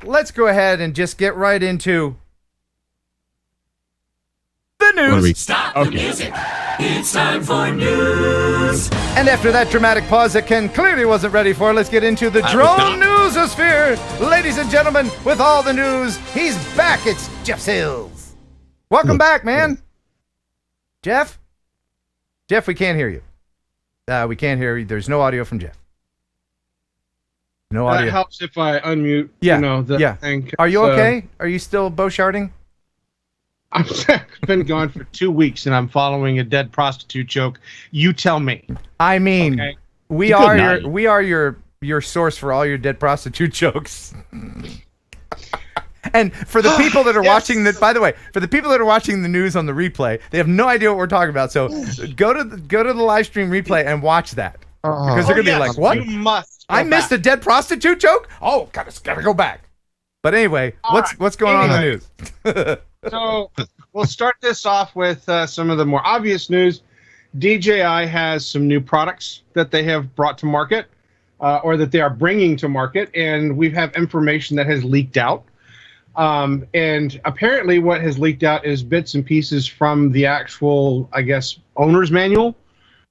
let's go ahead and just get right into the news. Stop the music. It's time for news. And after that dramatic pause that Ken clearly wasn't ready for, let's get into the drone newsosphere. Ladies and gentlemen, with all the news, he's back. It's Jeff Sills. Welcome back, man. Jeff? Jeff, we can't hear you. We can't hear you. There's no audio from Jeff. No audio. That helps if I unmute, the thing. Are you okay? Are you still Beaucharding? I've been gone for 2 weeks, and I'm following a dead prostitute joke. You tell me. I mean, okay. we are your source for all your dead prostitute jokes. And for the people that are watching by the way, for the people that are watching the news on the replay, they have no idea what we're talking about. So go to the live stream replay and watch that. Because they're gonna be like, "What? You must. I missed a dead prostitute joke? Oh, gotta go back." But anyway, what's going on in the news? So we'll start this off with some of the more obvious news. DJI has some new products that they have brought to market, or that they are bringing to market, and we have information that has leaked out. And apparently what has leaked out is bits and pieces from the actual, I guess, owner's manual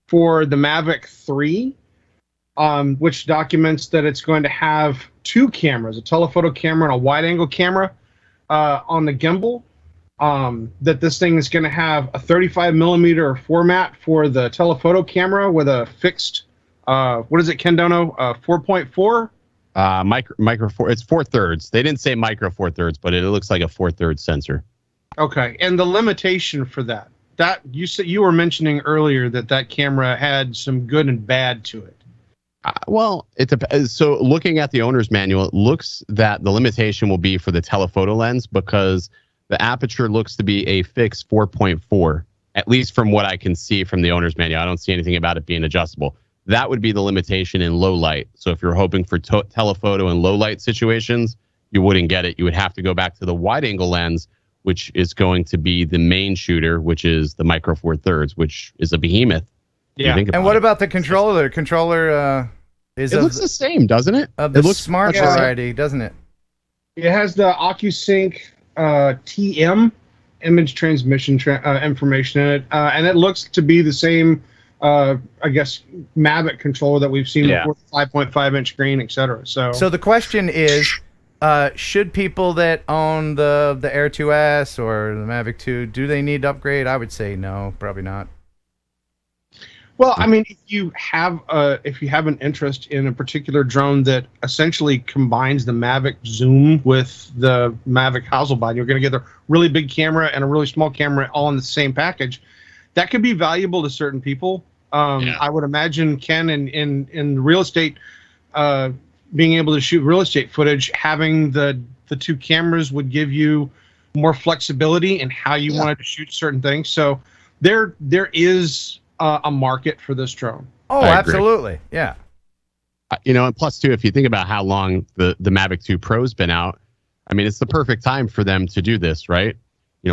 for the Mavic 3, which documents that it's going to have 2 cameras, a telephoto camera and a wide-angle camera on the gimbal. That this thing is going to have a 35mm format for the telephoto camera with a fixed, what is it, Ken Dono? 4.4? Micro 4. It's 4/3. They didn't say micro 4/3, but it looks like a 4/3 sensor. Okay, and the limitation for that you were mentioning earlier that camera had some good and bad to it. Well, so looking at the owner's manual, it looks that the limitation will be for the telephoto lens because the aperture looks to be a fixed 4.4, at least from what I can see from the owner's manual. I don't see anything about it being adjustable. That would be the limitation in low light. So if you're hoping for telephoto in low light situations, you wouldn't get it. You would have to go back to the wide angle lens, which is going to be the main shooter, which is the micro 4/3, which is a behemoth. Yeah. And what about the controller? The controller it looks the same, doesn't it? Of the smart variety, doesn't it? It has the OcuSync TM image transmission information in it, and it looks to be the same, I guess, Mavic controller that we've seen before, 5.5-inch screen, etc. So the question is, should people that own the Air 2S or the Mavic 2, do they need to upgrade? I would say no, probably not. Well, I mean, if you have an interest in a particular drone that essentially combines the Mavic zoom with the Mavic Hasselblad, you're going to get a really big camera and a really small camera all in the same package. That could be valuable to certain people. I would imagine, Ken, in real estate, being able to shoot real estate footage, having the 2 cameras would give you more flexibility in how you wanted to shoot certain things. So there is a market for this drone. Oh, absolutely. Yeah. And plus too, if you think about how long the Mavic 2 Pro's been out, I mean, it's the perfect time for them to do this, right?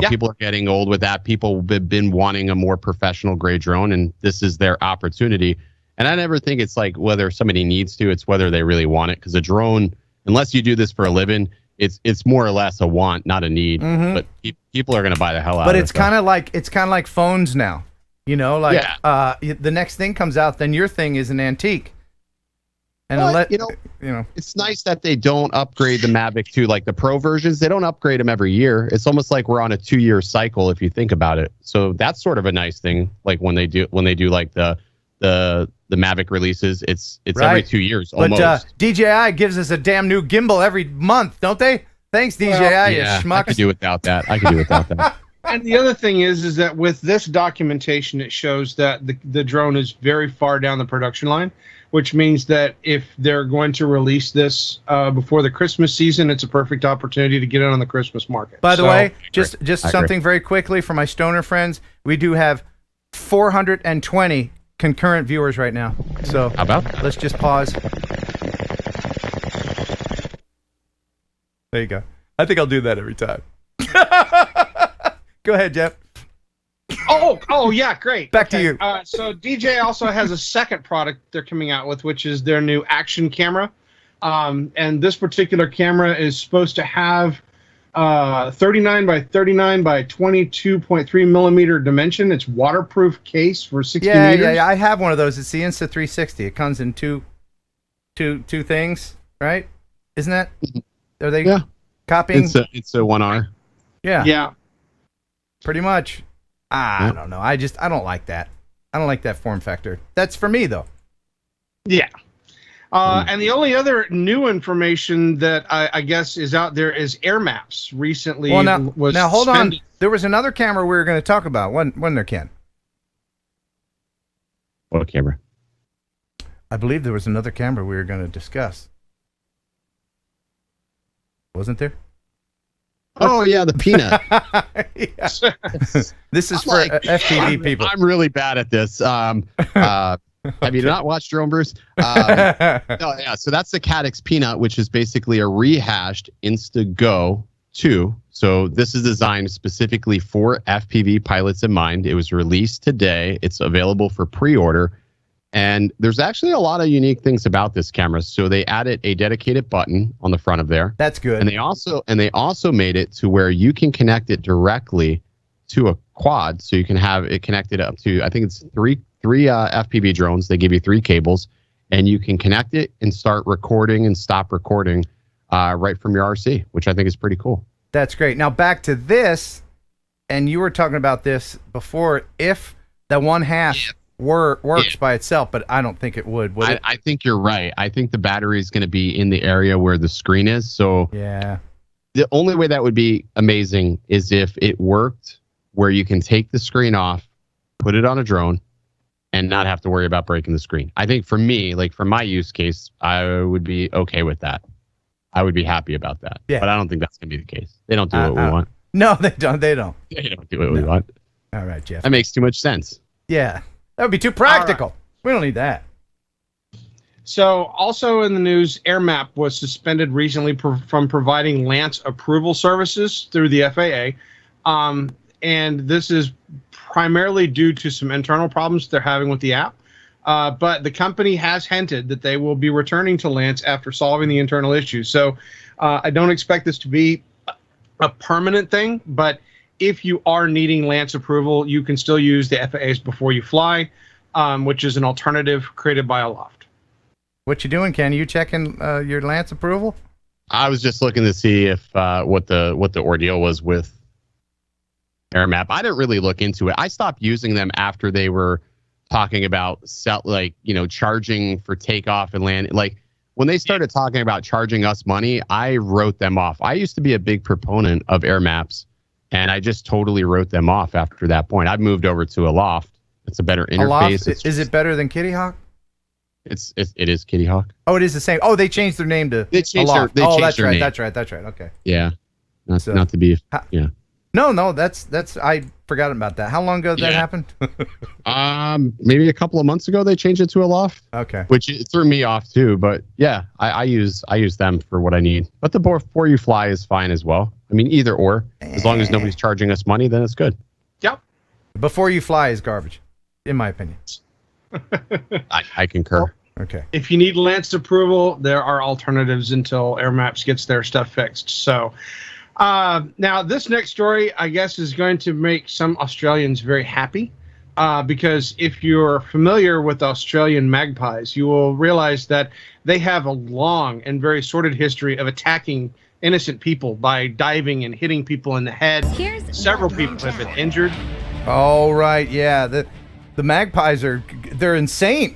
People are getting old with that. People have been wanting a more professional grade drone, and this is their opportunity. And I never think it's like whether somebody needs to, it's whether they really want it. Because a drone, unless you do this for a living, it's more or less a want, not a need. Mm-hmm. But people are going to buy the hell out of it. But it's kind of like phones now. The next thing comes out, then your thing is an antique. And it's nice that they don't upgrade the Mavic to like the Pro versions. They don't upgrade them every year. It's almost like we're on a 2-year cycle if you think about it. So that's sort of a nice thing. Like when they do like the Mavic releases, it's every 2 years almost. But DJI gives us a damn new gimbal every month, don't they? Thanks, DJI. You schmucks. I could do without that. And the other thing is that with this documentation, it shows that the drone is very far down the production line, which means that if they're going to release this before the Christmas season, it's a perfect opportunity to get it on the Christmas market. By the way, just something very quickly for my stoner friends, we do have 420 concurrent viewers right now. So how about that? Let's just pause. There you go. I think I'll do that every time. Go ahead, Jeff. Oh yeah, great. Back to you. So DJI also has a second product they're coming out with, which is their new Action Camera, And this particular camera is supposed to have 39 by 39 by 22.3 millimeter dimension. It's waterproof case for 60 meters. Yeah. I have one of those. It's the Insta360. It comes in two things, right? Isn't that? Are they copying? It's a 1R. Yeah. Pretty much. I don't know. I don't like that. I don't like that form factor. That's for me, though. Yeah. And the only other new information that I guess is out there is AirMaps recently was now hold suspended. on. There was another camera we were going to talk about. When there, Ken? What camera? I believe there was another camera we were going to discuss. Wasn't there? Oh yeah, the peanut. This is for FPV people. I'm really bad at this. Have you not watched Drone Bruce? So that's the Caddx Peanut, which is basically a rehashed Instago 2. So this is designed specifically for FPV pilots in mind. It was released today. It's available for pre-order. And there's actually a lot of unique things about this camera. So they added a dedicated button on the front of there. That's good. And they also made it to where you can connect it directly to a quad. So you can have it connected up to, I think it's three FPV drones. They give you 3 cables, and you can connect it and start recording and stop recording right from your RC, which I think is pretty cool. That's great. Now back to this, and you were talking about this before. If the one half works by itself, but I don't think it would it? I think you're right. I think the battery is going to be in the area where the screen is. So yeah, the only way that would be amazing is if it worked where you can take the screen off, put it on a drone, and not have to worry about breaking the screen. I think for me, like for my use case, I would be okay with that. I would be happy about that. Yeah. But I don't think that's going to be the case. They don't do what we want. No, they don't. They don't do what we want. All right, Jeff. That makes too much sense. Yeah. That would be too practical. Right. We don't need that. So also in the news, AirMap was suspended recently from providing Lance approval services through the FAA. And this is primarily due to some internal problems they're having with the app. But the company has hinted that they will be returning to Lance after solving the internal issues. So I don't expect this to be a permanent thing, but if you are needing Lance approval, you can still use the FAA's Before You Fly, which is an alternative created by Aloft. What you doing, Ken? You checking your Lance approval? I was just looking to see if what the ordeal was with AirMap. I didn't really look into it. I stopped using them after they were talking about charging for takeoff and land. Like when they started talking about charging us money, I wrote them off. I used to be a big proponent of AirMaps, and I just totally wrote them off after that point. I've moved over to Aloft. It's a better interface. Aloft, is it better than Kitty Hawk? It is Kitty Hawk. Oh, it is the same. Oh, they changed their name to Aloft. That's right. Okay. Yeah. Not to be. Yeah. No, that's I forgot about that. How long ago did that happen? Maybe a couple of months ago they changed it to Aloft. Okay. Which it threw me off too, but yeah, I use them for what I need. But the Before You Fly is fine as well. I mean, either or, as long as nobody's charging us money, then it's good. Yep. Before You Fly is garbage, in my opinion. I concur. Okay. If you need Lance approval, there are alternatives until AirMaps gets their stuff fixed. So. Now, this next story, I guess, is going to make some Australians very happy because if you're familiar with Australian magpies, you will realize that they have a long and very sordid history of attacking innocent people by diving and hitting people in the head. Several people have been injured. Oh, right. Yeah. The magpies they're insane.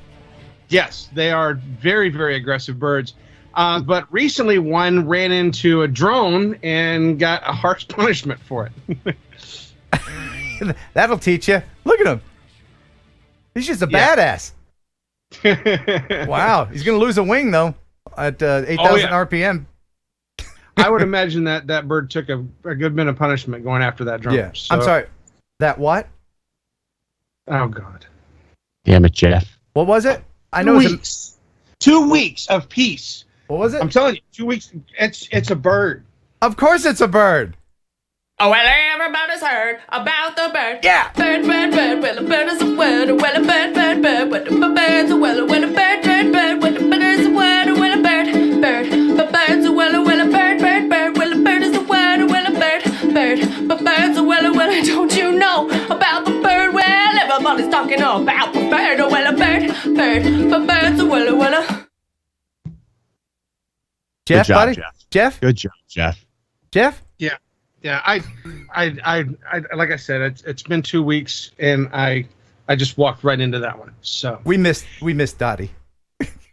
Yes, they are very, very aggressive birds. But recently one ran into a drone and got a harsh punishment for it. That'll teach you. Look at him. He's just a badass. Wow. He's going to lose a wing, though, at 8,000 RPM. I would imagine that bird took a good bit of punishment going after that drone. Yeah. So. I'm sorry. That what? Oh, God. Damn it, Jeff. What was it? I know 2 weeks. 2 weeks of peace. What was it? I'm telling you, 2 weeks. It's a bird. Of course it's a bird. Oh, well, everybody's heard about the bird. Yeah. Bird, well, a bird is a word. Well, a bird, well, a bird's a well, a bird, bird, well, a bird is a word. Well, a bird. bird. But bird's a wella wella bird, bird, bird. Wella bird is a wella wella bird, bird. But bird's a wella wella. Don't you know about the bird? Well, everybody's talking about the bird, a wella bird, bird. But bird's a wella wella. Jeff, Good job, buddy? Jeff. Jeff? Good job, Jeff. Jeff? Yeah. I like I said, it's been 2 weeks, and I just walked right into that one. So We missed Dottie.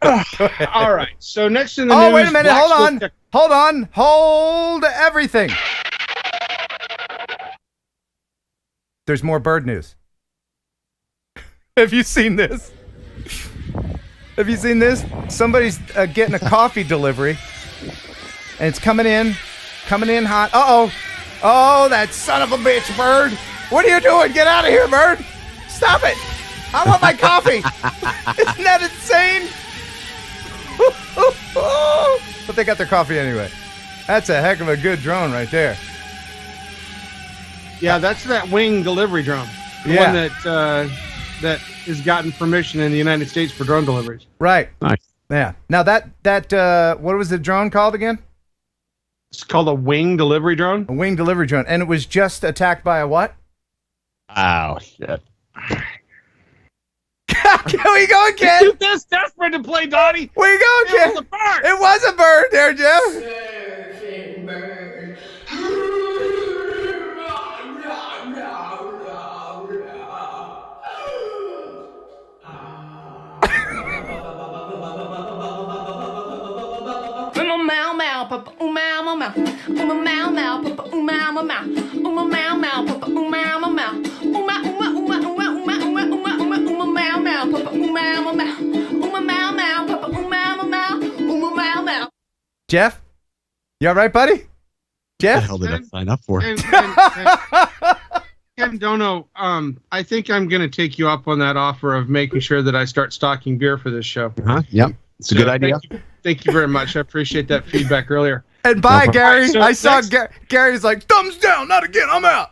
all right. So next in the news. Oh, wait a minute. Black Hold on. Swift Hold on. Hold everything. There's more bird news. Have you seen this? Have you seen this? Somebody's getting a coffee delivery, and it's coming in hot. Uh-oh. Oh, that son of a bitch, bird. What are you doing? Get out of here, bird. Stop it. I want my coffee. Isn't that insane? But they got their coffee anyway. That's a heck of a good drone right there. Yeah, that's that wing delivery drone. The Yeah. one that has gotten permission in the United States for drone deliveries. Right. Nice. Yeah. Now that what was the drone called again? It's called a wing delivery drone. A wing delivery drone. And it was just attacked by a what? Oh, shit. Where you going, Ken? You're this desperate to play, Dottie. Where you going, It Ken? was a bird. It was a bird there, Jeff. Surfing bird. Meow meow, papa, meow meow meow, meow meow, papa, meow meow meow, meow meow, papa, meow meow meow, meow meow, papa, meow meow meow, meow meow, papa, meow meow, meow meow. Jeff? You all right, buddy? What the Jeff? hell did I sign up for? Ken Dono, I think I'm going to take you up on that offer of making sure that I start stocking beer for this show. Huh? Yep. It's a good idea. Thank you very much. I appreciate that feedback earlier. And bye, No Gary. So I saw next- Gary's like, thumbs down, not again, I'm out.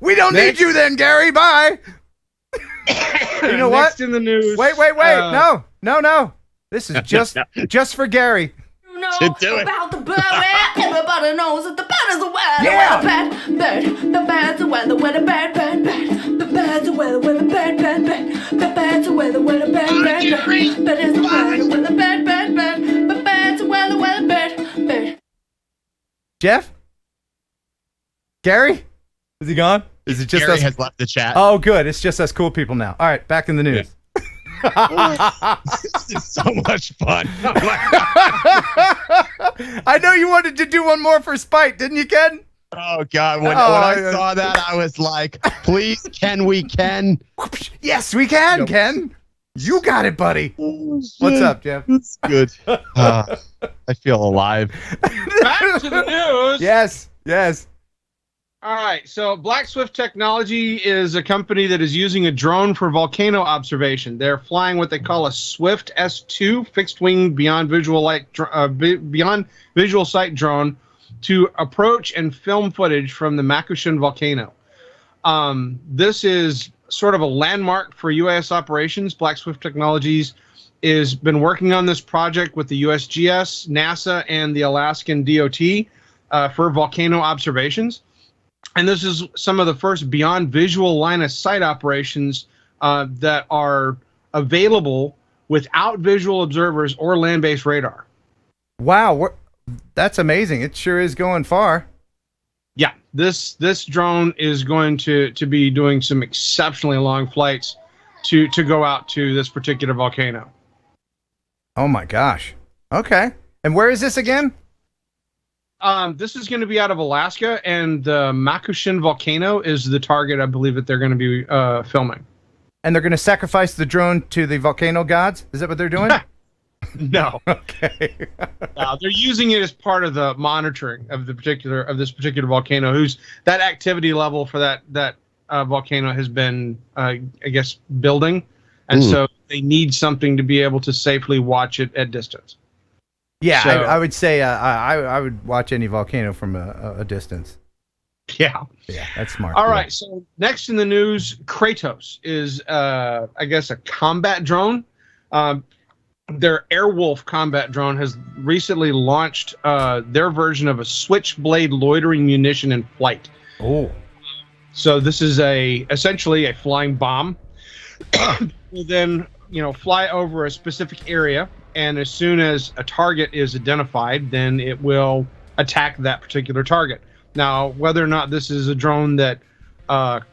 We don't Next- need you then, Gary. Bye. You know what? Next in the news. Wait. No. This is just for Gary. You know Do it. about the bird? Well, everybody knows that the bird is a wella Yeah. wella bird. The bird's a wella wella bird, bird, bird. The bird's a wella wella bird, bird, bird. The bird's a wella wella bird, bird, bird. But it's a wella wella bird, bird, bird. The bird's a wella wella bird, bird. Jeff? Gary? Is he gone? Is it just Gary us? has left the chat. Oh, good. It's just us cool people now. All right, back in the news. This is so much fun. I know you wanted to do one more for spite, didn't you, Ken? Oh, God. When Oh, I yeah. saw that, I was like, please, can we, Ken? Yes, we can, Ken. You got it, buddy. What's up, Jeff? It's good. I feel alive. Back to the news. Yes. All right. So Black Swift Technology is a company that is using a drone for volcano observation. They're flying what they call a Swift S2 fixed wing beyond visual sight drone to approach and film footage from the Magpie volcano. This is sort of a landmark for U.S. operations. Black Swift Technologies has been working on this project with the USGS, NASA, and the Alaskan DOT for volcano observations. And this is some of the first beyond visual line of sight operations that are available without visual observers or land-based radar. Wow, that's amazing. It sure is going far. Yeah, this drone is going to be doing some exceptionally long flights to go out to this particular volcano. Oh my gosh. Okay. And where is this again? This is going to be out of Alaska, and the Magpie volcano is the target, I believe, that they're going to be filming. And they're going to sacrifice the drone to the volcano gods? Is that what they're doing? No, Okay. they're using it as part of the monitoring of this particular volcano. Whose that activity level for that volcano has been, I guess, building, and so they need something to be able to safely watch it at distance. Yeah, So- I would say I would watch any volcano from a distance. Yeah. Yeah, that's smart. All right. So next in the news, Kratos is, I guess, a combat drone. their Airwolf combat drone has recently launched their version of a switchblade loitering munition in flight. Oh. So this is essentially a flying bomb. Will then, fly over a specific area, and as soon as a target is identified, then it will attack that particular target. Now, whether or not this is a drone that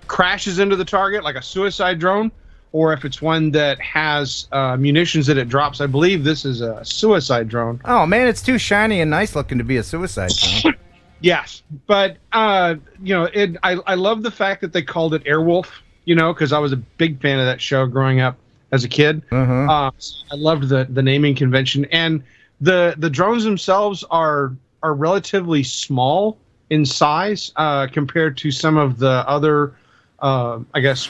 crashes into the target like a suicide drone, or if it's one that has munitions that it drops, I believe this is a suicide drone. Oh man, it's too shiny and nice looking to be a suicide drone. Yes, but I love the fact that they called it Airwolf. Because I was a big fan of that show growing up as a kid. Uh-huh. I loved the naming convention, and the drones themselves are relatively small in size compared to some of the other, I guess,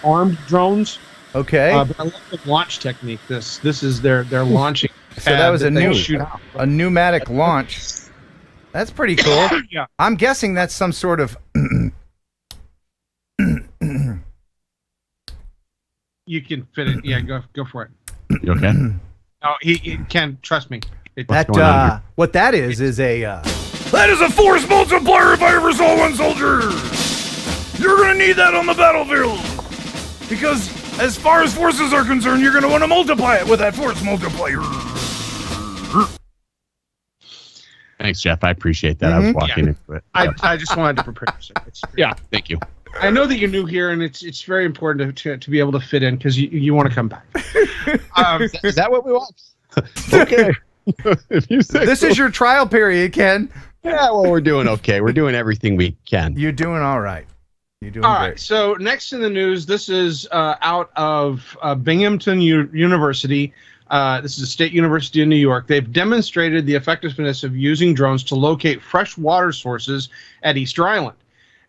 armed drones. Okay. But I love the launch technique. This is their launching. So that was shoot a pneumatic launch. That's pretty cool. Yeah. I'm guessing that's some sort of. You can fit it. Yeah, go for it. You okay? No, he can trust me. What that is a. That is a force multiplier if I ever saw one, soldier! You're gonna need that on the battlefield! Because as far as forces are concerned, you're gonna want to multiply it with that force multiplier. Thanks, Jeff. I appreciate that. I was walking into it. I just wanted to prepare. Yeah, thank you. I know that you're new here, and it's very important to be able to fit in because you want to come back. Is that what we want? Okay. If you say This so. is your trial period, Ken. Yeah, well, we're doing okay. We're doing everything we can. You're doing all right. You're doing All great. right. So next in the news, this is out of Binghamton University. This is a state university in New York. They've demonstrated the effectiveness of using drones to locate fresh water sources at Easter Island.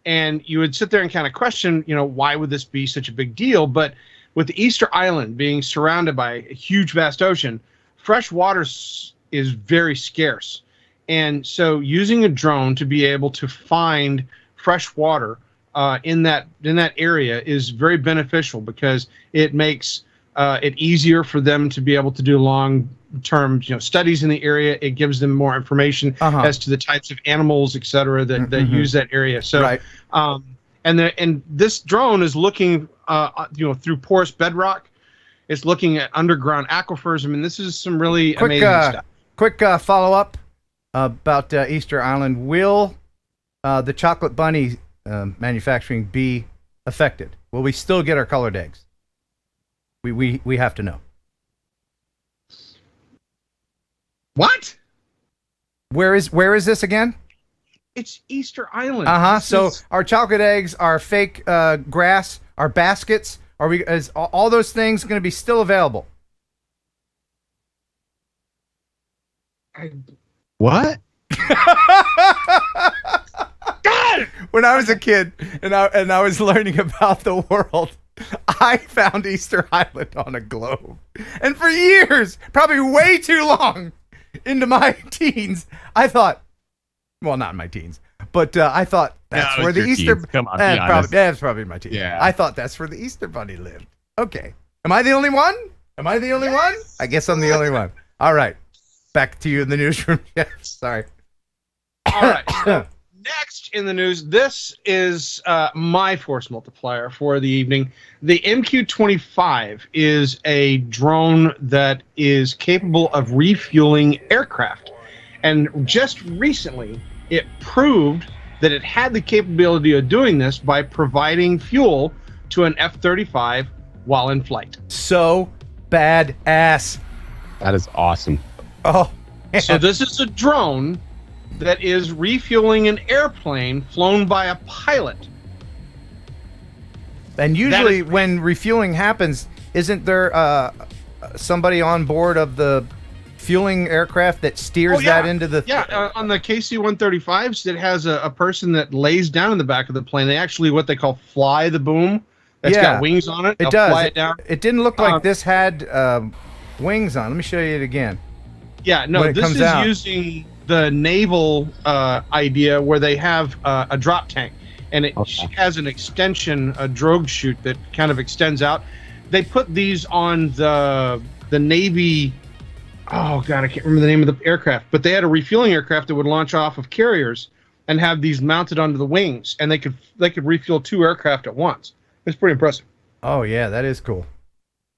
And you would sit there and kind of question, why would this be such a big deal? But with the Easter Island being surrounded by a huge, vast ocean, fresh water is very scarce. And so using a drone to be able to find fresh water in that area is very beneficial because it makes it easier for them to be able to do long-term studies in the area. It gives them more information as to the types of animals, et cetera, that use that area. So, Right. and this drone is looking through porous bedrock. It's looking at underground aquifers. I mean, this is some really amazing stuff. Quick follow-up about Easter Island. Will the chocolate bunny manufacturing be affected? Will we still get our colored eggs? We have to know. What? Where is this again? It's Easter Island. So our chocolate eggs, our fake grass, our baskets, is all those things going to be still available? What? When I was a kid and I was learning about the world, I found Easter Island on a globe. And for years, probably way too long into my teens, I thought, well, not in my teens, but I thought that's where the Easter... Come on, be honest. That's probably my teens. Yeah. I thought that's where the Easter Bunny lived. Okay. Am I the only one? I guess I'm the only one. All right. Back to you in the newsroom. Yeah, sorry. All right. So next in the news, this is my force multiplier for the evening. The MQ-25 is a drone that is capable of refueling aircraft. And just recently, it proved that it had the capability of doing this by providing fuel to an F-35 while in flight. So badass. That is awesome. Oh, man. So this is a drone that is refueling an airplane flown by a pilot. And usually when refueling happens, isn't there somebody on board of the fueling aircraft that steers that into the... on the KC-135s, it has a person that lays down in the back of the plane. They actually, what they call fly the boom. That's got wings on it. It They'll does. Fly it down. It didn't look like this had wings on. Let me show you it again. Yeah, no, this is using the naval idea where they have a drop tank. And it has an extension, a drogue chute that kind of extends out. They put these on the the Navy. Oh God, I can't remember the name of the aircraft, but they had a refueling aircraft that would launch off of carriers and have these mounted onto the wings, and they could refuel 2 aircraft at once. It's pretty impressive. Oh yeah, that is cool.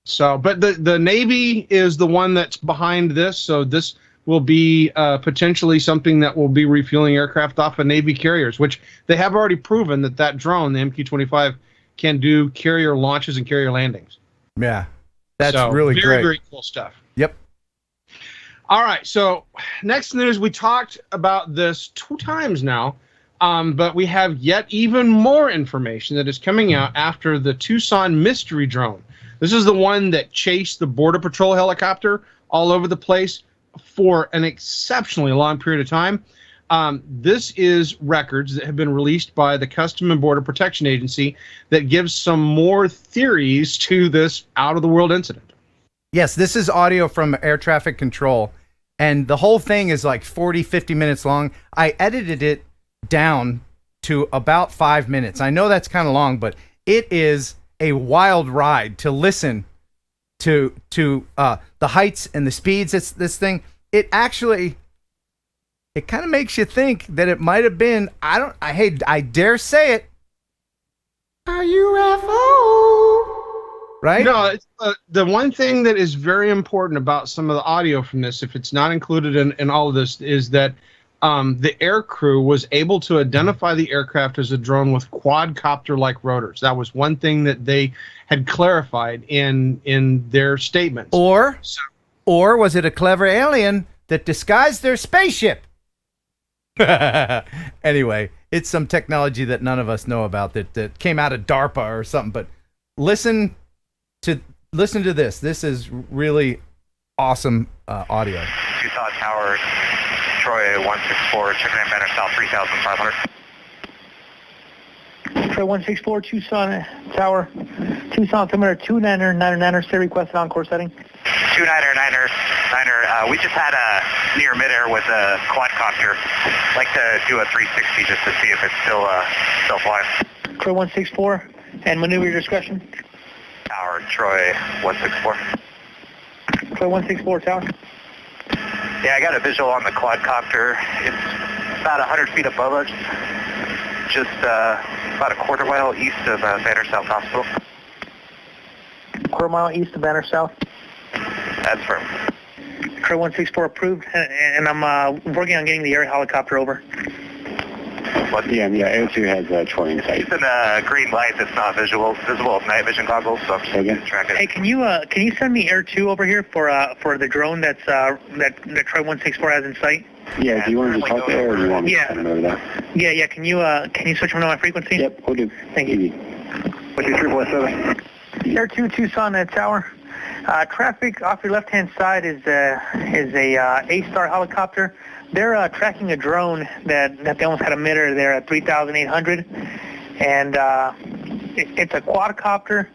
So, but the Navy is the one that's behind this, so this will be potentially something that will be refueling aircraft off of Navy carriers, which they have already proven that drone, the MQ-25, can do carrier launches and carrier landings. Yeah, that's so, really great. Very cool stuff. Yep. All right, so next news, we talked about this 2 times now, but we have yet even more information that is coming out after the Tucson mystery drone. This is the one that chased the Border Patrol helicopter all over the place for an exceptionally long period of time. This is records that have been released by the Customs and Border Protection Agency that gives some more theories to this out-of-the-world incident. Yes, this is audio from air traffic control, and the whole thing is like 40, 50 minutes long. I edited it down to about 5 minutes. I know that's kind of long, but it is a wild ride to listen to the heights and the speeds. It's this thing. It actually, it kind of makes you think that it might have been, I dare say it, a UFO. Right? No, it's, the one thing that is very important about some of the audio from this, if it's not included in all of this, is that the air crew was able to identify the aircraft as a drone with quadcopter-like rotors. That was one thing that they had clarified in their statements. Or was it a clever alien that disguised their spaceship? Anyway, it's some technology that none of us know about that came out of DARPA or something. But listen to this. This is really awesome audio. Tucson Tower, Troy 164, checking in banner south 3,500. Troy 164, Tucson Tower, Tucson altimeter 2999, stay requested on course setting. 2999, we just had a near midair with a quadcopter. I'd like to do a 360 just to see if it's still flying. Troy 164, and maneuver your discretion. Tower, Troy 164. Troy 164, Tower. Yeah, I got a visual on the quadcopter. It's about 100 feet above us, just about a quarter mile east of Banner South Hospital. Quarter mile east of Banner South. That's firm. Troy 164 approved, and I'm working on getting the air helicopter over. What? Yeah, Air2 has Troy in sight. It's in a green light that's not visible with night vision goggles, so I'm just going to track it. Hey, can you send me Air 2 over here for the drone that Troy 164 has in sight? Yeah, do you want to just talk there, or do you want me to send it over there? Yeah. Can you switch them to my frequency? Yep, we'll do. Thank you. 347. Air 2 Tucson Tower. Traffic off your left-hand side is a A-Star helicopter. They're tracking a drone that they almost had a midair there at 3,800, and it's a quadcopter,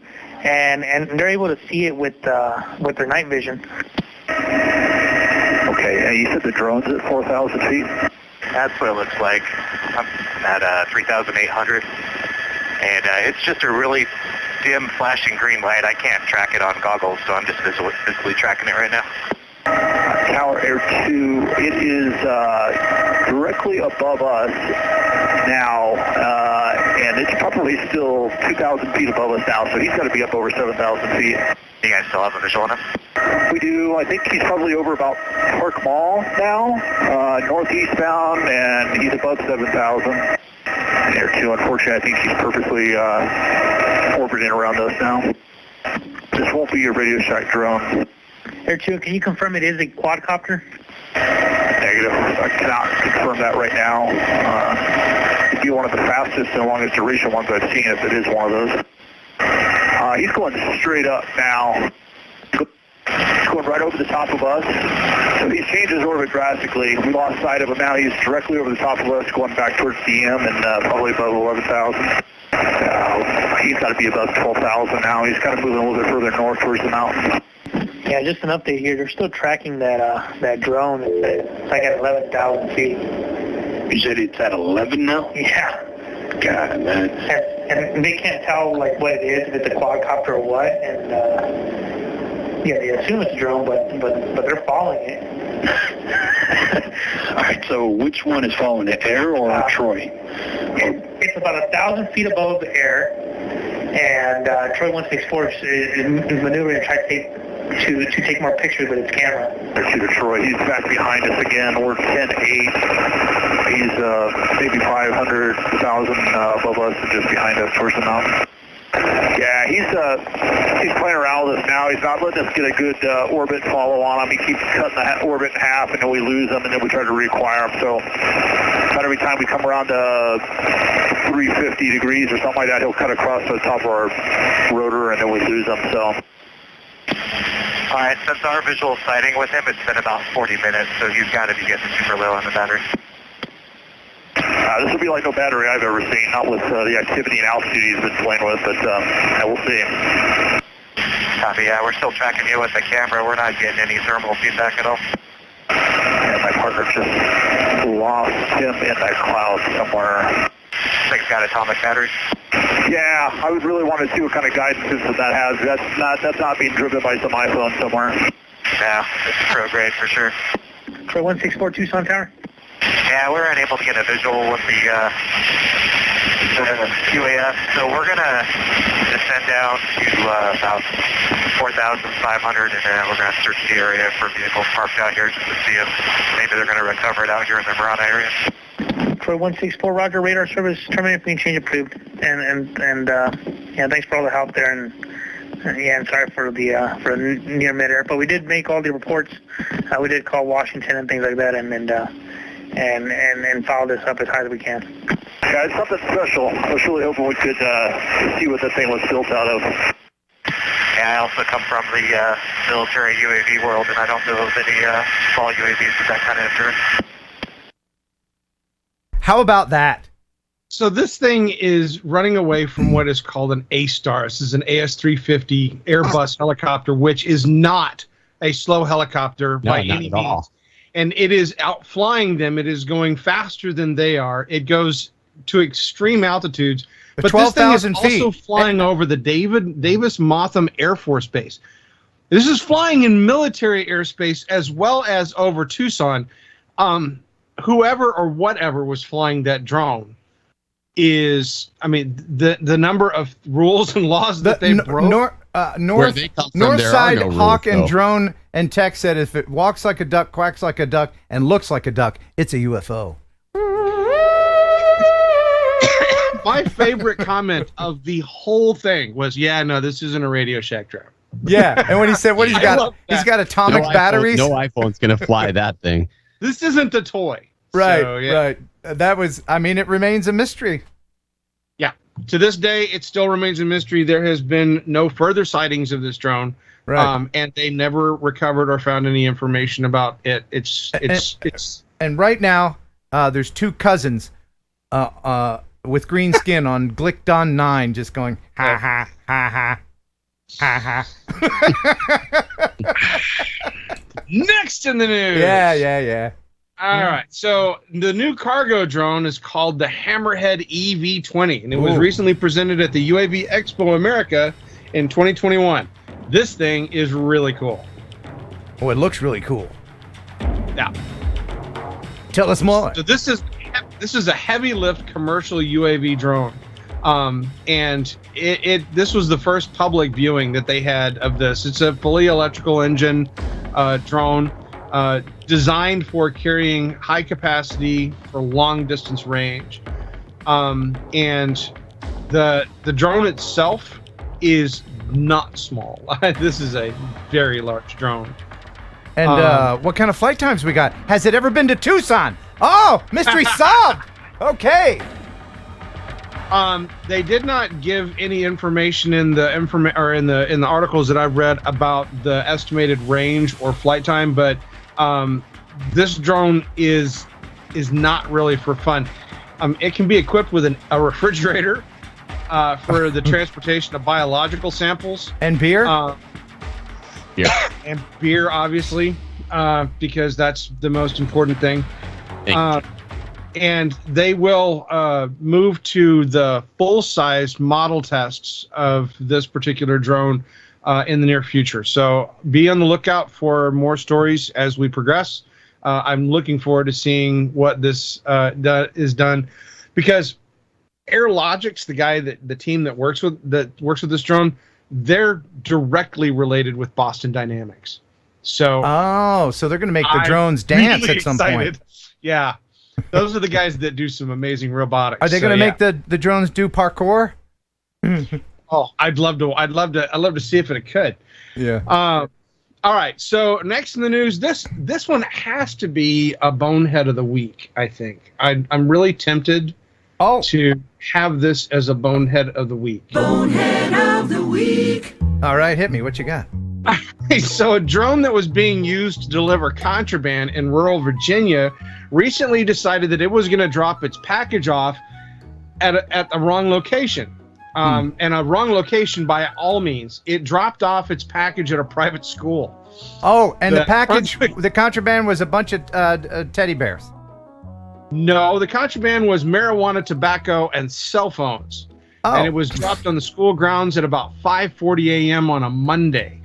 and they're able to see it with their night vision. Okay, you said the drone's at 4,000 feet? That's what it looks like. I'm at 3,800, and it's just a really dim flashing green light. I can't track it on goggles, so I'm just physically tracking it right now. Tower Air 2, it is directly above us now, and it's probably still 2,000 feet above us now, so he's got to be up over 7,000 feet. You guys still have a visual on him? We do. I think he's probably over about Park Mall now, northeast bound, and he's above 7,000. Air 2, unfortunately, I think he's perfectly orbiting around us now. This won't be your Radio Shack drone. Air 2, can you confirm it is a quadcopter? Negative. I cannot confirm that right now. It'd be one of the fastest and longest duration ones I've seen if it is one of those. He's going straight up now. He's going right over the top of us. So he's changed his orbit drastically. We lost sight of him now. He's directly over the top of us, going back towards DM and probably above 11,000. He's got to be above 12,000 now. He's kind of moving a little bit further north towards the mountains. Yeah, just an update here. They're still tracking that drone. It's like at 11,000 feet. You said it's at 11 now? Yeah. God, man. And they can't tell like what it is, if it's a quadcopter or what. And Yeah, they assume it's a drone, but they're following it. All right, so which one is following it, Air or Troy? It's about 1,000 feet above the air, and Troy 164 is maneuvering to try to take more pictures with its camera. I see the Troy. He's back behind us again. We're 10-8. He's maybe 500,000 above us and just behind us towards the mountain. Yeah, he's playing around with us now. He's not letting us get a good orbit follow on him. He keeps cutting the orbit in half, and then we lose him, and then we try to reacquire him. So about every time we come around to 350 degrees or something like that, he'll cut across the top of our rotor, and then we lose him. So. All right, since our visual sighting with him, it's been about 40 minutes, so he's got to be getting super low on the battery. This will be like no battery I've ever seen, not with the activity and altitude he's been playing with, but we'll see. Copy, yeah, we're still tracking you with the camera. We're not getting any thermal feedback at all. Yeah, my partner just lost him in that cloud somewhere. Thing's got atomic batteries. Yeah, I would really want to see what kind of guidance system that has. That's not being driven by some iPhone somewhere. Yeah, it's pro grade for sure. Troy 164 Tucson Tower? Yeah, we're unable to get a visual with the UAS, so we're going to descend down to about 4,500, and then we're going to search the area for vehicles parked out here just to see if maybe they're going to recover it out here in the Marana area. Troy 164, roger, radar service terminated, being change approved. And yeah, thanks for all the help there, and yeah, I'm sorry for the near mid-air, but we did make all the reports. We did call Washington and things like that, and follow this up as high as we can. Yeah, it's something special. I was really hoping we could see what the thing was built out of. Yeah, I also come from the military UAV world, and I don't know of any small UAVs with that kind of endurance. How about that? So this thing is running away from what is called an A-Star. This is an AS-350 Airbus helicopter, which is not a slow helicopter by any means. And it is outflying them. It is going faster than they are. It goes to extreme altitudes. But 12,000 feet. Also flying over the Davis Monthan Air Force Base. This is flying in military airspace as well as over Tucson. Whoever or whatever was flying that drone is, I mean, the number of rules and laws that they broke. Northside Hawk and Drone and Tech said if it walks like a duck, quacks like a duck, and looks like a duck, it's a UFO. My favorite comment of the whole thing was, yeah, no, this isn't a Radio Shack drone. Yeah, and when he said, what he's got? He's got atomic batteries. No iPhone's going to fly that thing. This isn't the toy. Right, so, yeah. right. That was, I mean, it remains a mystery. Yeah. To this day, it still remains a mystery. There has been no further sightings of this drone. Right. And they never recovered or found any information about it. And right now, there's two cousins with green skin on Glickdon 9 just going, ha, ha, ha, ha, ha, ha. Next in the news. Yeah. All right. So the new cargo drone is called the Hammerhead EV-20, and it was recently presented at the UAV Expo America in 2021. This thing is really cool. Oh, it looks really cool. Yeah. Tell us more. So this is a heavy lift commercial UAV drone. And this was the first public viewing that they had of this. It's a fully electrical engine drone designed for carrying high capacity for long distance range. And the drone itself is not small. This is a very large drone. And what kind of flight times we got? Has it ever been to Tucson? Oh, mystery solved. Okay. They did not give any information in the in the articles that I've read about the estimated range or flight time, but this drone is not really for fun. It can be equipped with a refrigerator for the transportation of biological samples and beer. Yeah, and beer, obviously, because that's the most important thing. And they will move to the full-size model tests of this particular drone in the near future. So be on the lookout for more stories as we progress. I'm looking forward to seeing what this is done, because AirLogix, the team that works with this drone, they're directly related with Boston Dynamics. So so they're going to make the drones dance really at some excited. point. Yeah, those are the guys that do some amazing robotics. Are they going to make the drones do parkour? Oh, I'd love to see if it could. Yeah. All right. So next in the news, this one has to be a bonehead of the week. I think I'm really tempted to have this as a bonehead of the week. Bonehead of the week. All right, hit me. What you got? So a drone that was being used to deliver contraband in rural Virginia recently decided that it was going to drop its package off at the wrong location. And a wrong location by all means. It dropped off its package at a private school. Oh, and the package, the contraband was a bunch of teddy bears. No, the contraband was marijuana, tobacco, and cell phones. Oh. And it was dropped on the school grounds at about 5:40 a.m. on a Monday.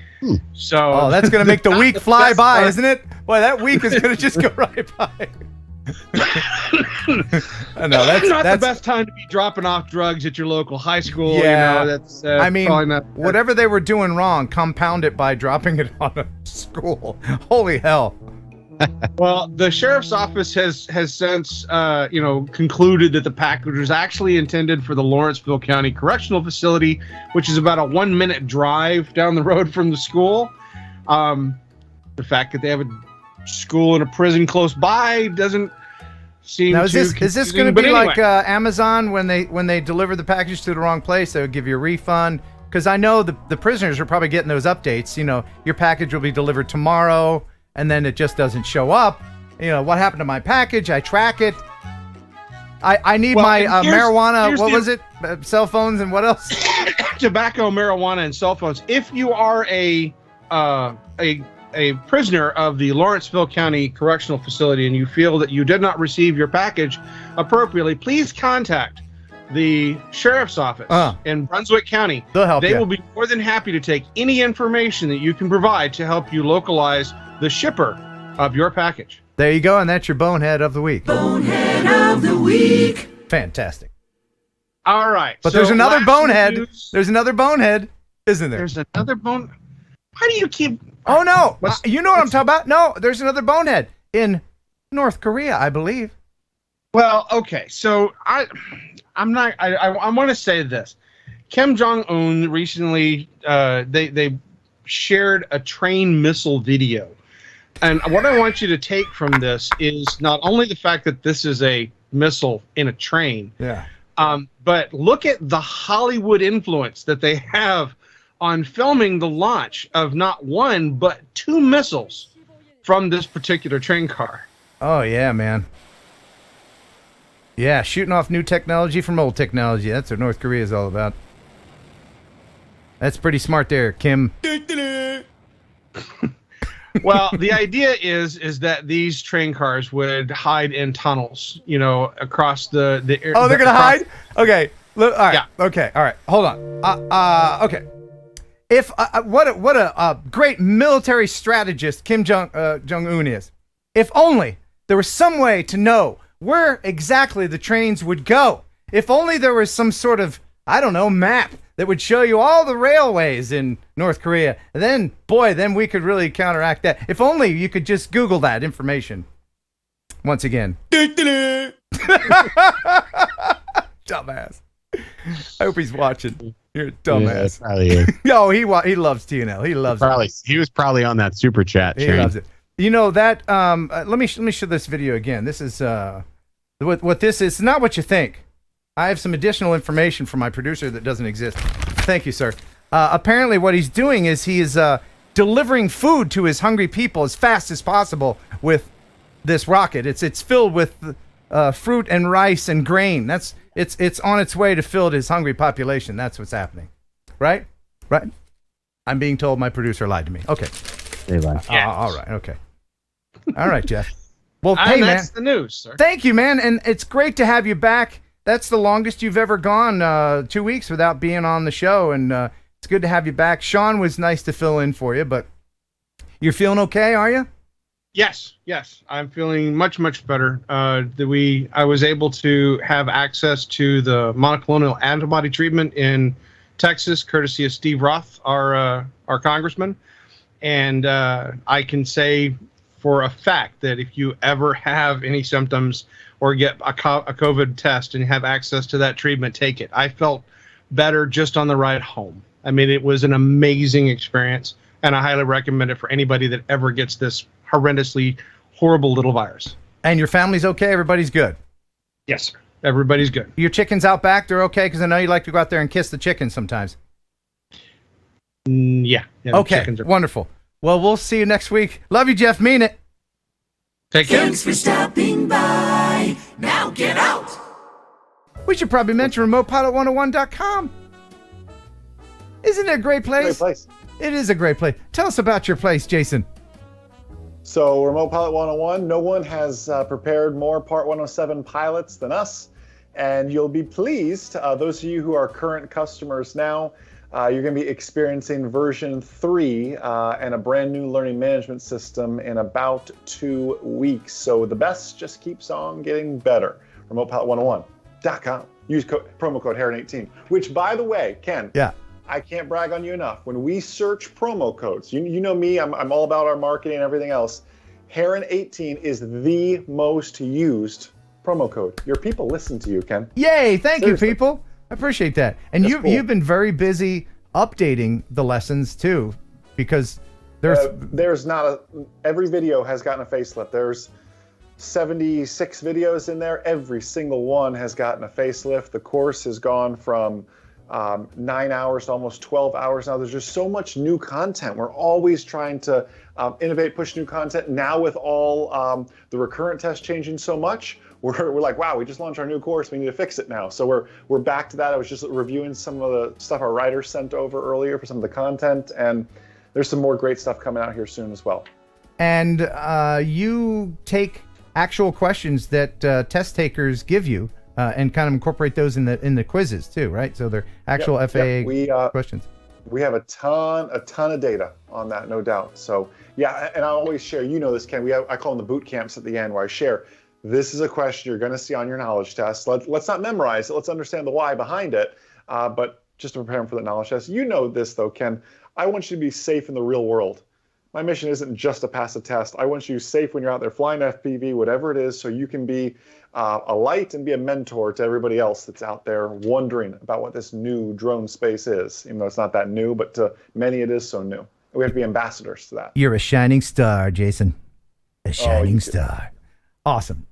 So that's going to make the week fly by, isn't it? Boy, that week is going to just go right by. I know that's not the best time to be dropping off drugs at your local high school. Yeah, you know, that's I mean, probably not, whatever they were doing wrong, compound it by dropping it on a school. Holy hell! Well, the sheriff's office has since concluded that the package was actually intended for the Lawrenceville County Correctional Facility, which is about a 1-minute drive down the road from the school. The fact that they have a school and a prison close by doesn't seem now, is this going to be anyway. like Amazon when they deliver the package to the wrong place? They would give you a refund, because I know the prisoners are probably getting those updates. You know, your package will be delivered tomorrow, and then it just doesn't show up. You know, what happened to my package? I track it. I need my marijuana. What was it? Cell phones and what else? Tobacco, marijuana, and cell phones. If you are a prisoner of the Lawrenceville County Correctional Facility and you feel that you did not receive your package appropriately, please contact the sheriff's office in Brunswick County. They'll help you. They will be more than happy to take any information that you can provide to help you localize the shipper of your package. There you go, and that's your bonehead of the week. Bonehead of the week. Fantastic. All right. But there's another bonehead. There's another bonehead, isn't there? There's another bone. Why do you keep... Oh, no. You know what I'm talking about? No, there's another bonehead in North Korea, I believe. Well, okay. So I want to say this. Kim Jong-un recently, they shared a train missile video. And what I want you to take from this is not only the fact that this is a missile in a train, but look at the Hollywood influence that they have on filming the launch of not one, but 2 missiles from this particular train car. Oh, yeah, man. Yeah, shooting off new technology from old technology. That's what North Korea is all about. That's pretty smart there, Kim. Well, the idea is that these train cars would hide in tunnels, you know, across the Oh, they're going to hide? Okay. All right. Yeah. Okay. All right. Hold on. Okay. If what a great military strategist Kim Jong-un is. If only there was some way to know where exactly the trains would go. If only there was some sort of, I don't know, map that would show you all the railways in North Korea. And then, boy, then we could really counteract that. If only you could just Google that information. Once again. Dumbass. I hope he's watching. You're a dumbass. Yo, he loves TNL. He loves it. He was probably on that super chat train. He loves it. You know that let me show this video again. This is what this is. It's not what you think. I have some additional information from my producer that doesn't exist. Thank you, sir. Apparently what he's doing is he is delivering food to his hungry people as fast as possible with this rocket. It's filled with fruit and rice and grain. It's on its way to fill his hungry population. That's what's happening. Right? Right? I'm being told my producer lied to me. Okay. They lied. All right. Okay. All right, Jeff. Well, and hey, man. That's the news, sir. Thank you, man. And it's great to have you back. That's the longest you've ever gone, 2 weeks without being on the show. And it's It's good to have you back. Sean was nice to fill in for you, but you're feeling okay, are you? Yes, I'm feeling much, much better. I was able to have access to the monoclonal antibody treatment in Texas, courtesy of Steve Roth, our congressman. And I can say for a fact that if you ever have any symptoms or get a COVID test and have access to that treatment, take it. I felt better just on the ride home. I mean, it was an amazing experience, and I highly recommend it for anybody that ever gets this horrendously horrible little virus. And your family's okay? Everybody's good? Yes, sir. Everybody's good. Your chickens out back, they're okay? Because I know you like to go out there and kiss the chickens sometimes. Yeah. Okay, wonderful. Well, we'll see you next week. Love you, Jeff. Mean it. Take care. Thanks for stopping by. Now get out. We should probably mention remotepilot101.com. Isn't it a great place? Great place. It is a great place. Tell us about your place, Jason. So, Remote Pilot 101, no one has prepared more Part 107 pilots than us. And you'll be pleased, those of you who are current customers now, you're going to be experiencing version 3 and a brand new learning management system in about 2 weeks. So the best just keeps on getting better. RemotePilot101.com. Use promo code Heron18, which, by the way, Ken, I can't brag on you enough. When we search promo codes, you know me, I'm all about our marketing and everything else. Heron18 is the most used promo code. Your people listen to you, Ken. Yay! Thank you, people. I appreciate that. And you've been very busy updating the lessons too, because there's not every video has gotten a facelift. There's 76 videos in there. Every single one has gotten a facelift. The course has gone from 9 hours to almost 12 hours now. There's just so much new content. We're always trying to innovate, push new content. Now with all the recurrent tests changing so much, we're like, wow, we just launched our new course. We need to fix it now. So we're back to that. I was just reviewing some of the stuff our writers sent over earlier for some of the content, and there's some more great stuff coming out here soon as well. And you take actual questions that test takers give you and kind of incorporate those in the quizzes too, right? So they're actual FAA questions. We have a ton of data on that, no doubt. So yeah, and I always share, you know this, Ken, I call them the boot camps at the end, where I share, this is a question you're going to see on your knowledge test. Let's not memorize it. Let's understand the why behind it, but just to prepare them for the knowledge test. You know this, though, Ken. I want you to be safe in the real world. My mission isn't just to pass a test. I want you safe when you're out there flying FPV, whatever it is, so you can be a light and be a mentor to everybody else that's out there wondering about what this new drone space is, even though it's not that new, but to many it is so new. We have to be ambassadors to that. You're a shining star, Jason. A shining star. Awesome.